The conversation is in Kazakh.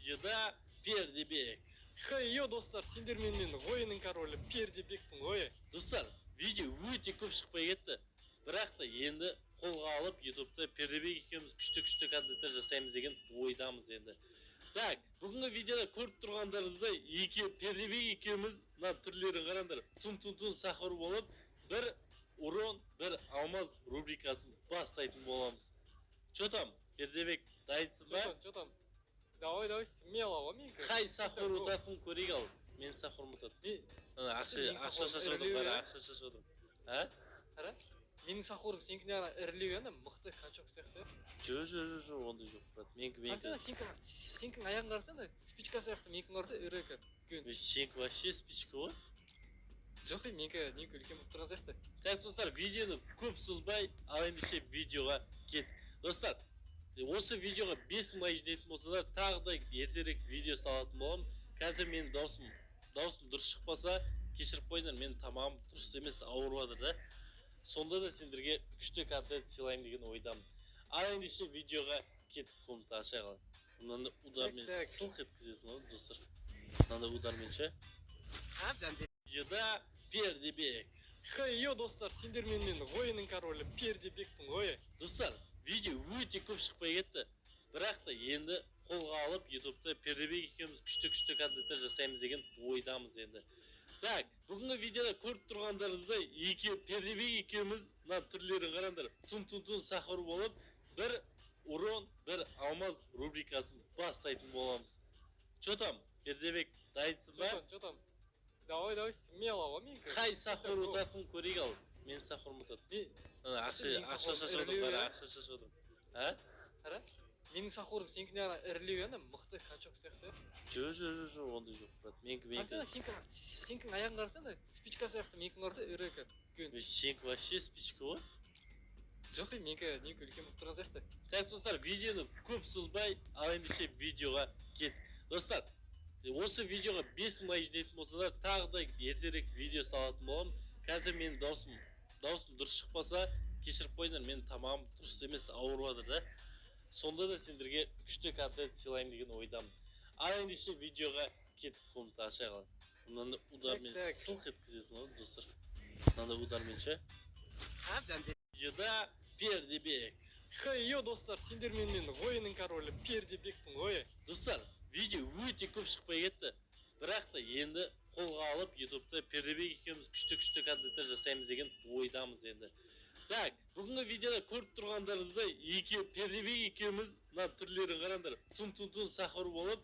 Videoda Perдебек. Хей, достар, сендермен мен ойынның королі Пердебектің ойы. Достар, видео өте көп шықпай кетті. Бірақ та енді қолға алып YouTube'да Пердебек екеуміз күшті контенттер жасаймыз деген ойдамыз енді. Так, бүгінгі видеода көріп тұрғандарыңыздай Пердебек екеуміз мына түрлерін қараңдар. Тун сахар болып, бір урон, бір алмаз рубрикасын бастайтын боламыз. Чё там, Пердебек, дайынсың ба? Чё там? Давай, смело, менікі. Қай сахар ұтатын көрейік ал. Мен сахар ұтатын. Ақша шашудым, бара, ақша шашудым. Қара? Менің сахурым сенікіне ара ірілеу мықты качок сияқты. Жо, ондай жоқ, брат. Менікі. Сенікің аяғын қарасана, спичка сияқты, менікің қараса ірі екен. Сенікі вообще спичка ғой? Жоқ, менікі үлкен болып тұрған сияқты. Так, достар, видеоны көп созбай, ал ендеше видеоға кет. Достар, осы видеоға 5 лайк жинайтын болсаңдар, тағы да ертерек видео салатын боламын. Қазір менің даусым дұрыс шықпаса, кешіріп қойыңдар, менің тамағым дұрыс емес, ауырып жатыр да. Сонда да сендерге күшті контент сыйлаймын деген ойдамын. Ал ендеше видеоға кетіп комната аша қалайық. Мынаны удармен сылқ еткізесің ғой, достар. Мынаны удармен ше. Видеода Пердебек. Хей, достар, сендермен мен ойынның королі Пердебектің ойы. Достар, видео өте көп шықпай кетті. Бірақ та енді қолға алып YouTube'да Пердебек екеуміз күшті контенттер жасаймыз деген ойдамыз енді. Так, бүгінгі видеода көріп тұрғандарыңыздай Пердебек екеуміз мына түрлерін қараңдар. Тун сахар болып, бір урон, бір алмаз рубрикасын бастайтын боламыз. Чё там, Пердебек, дайынсың ба? Чё там? Давай, смело, менікі. Қай сахар ұтатын көрейік ал. Мен сахар ұтатын. Ақша шашудым, бара, ақша шашудым. Қара? Менің сахурым сенікіне ара ірілеу мықты качок сияқты. Жо, ондай жоқ, брат. Менікі. Сенікің аяғын қарасана, спичка сияқты, менікің қараса ірі екен. Сенікі вообще спичка ғой? Жоқ, менікі үлкен болып тұрған сияқты. Так, достар, видеоны көп созбай, ал ендеше видеоға кет. Достар, осы видеоға 5 лайк жинайтын болсаңдар, тағы да ертерек видео салатын боламын. Қазір менің даусым дұрыс шықпаса, кешіріп қойыңдар, менің тамағым дұрыс емес, ауырып жатыр да. Сонда да сендерге күшті контент сыйлаймын деген ойдамын. Ал ендеше видеоға кетіп комната аша қалайық. Мынаны удармен сылқ еткізесің ғой, достар. Мынаны удармен ше. Видеода Пердебек. Хей, достар, сендермен мен ойынның королі Пердебектің ойы. Достар, видео өте көп шықпай кетті. Бірақ та енді қолға алып YouTube'да Пердебек екеуміз күшті контенттер жасаймыз деген ойдамыз енді. Так, бүгінгі видеода көріп тұрғандарыңыздай Пердебек екеуміз мына түрлерін қараңдар. Тун сахар болып,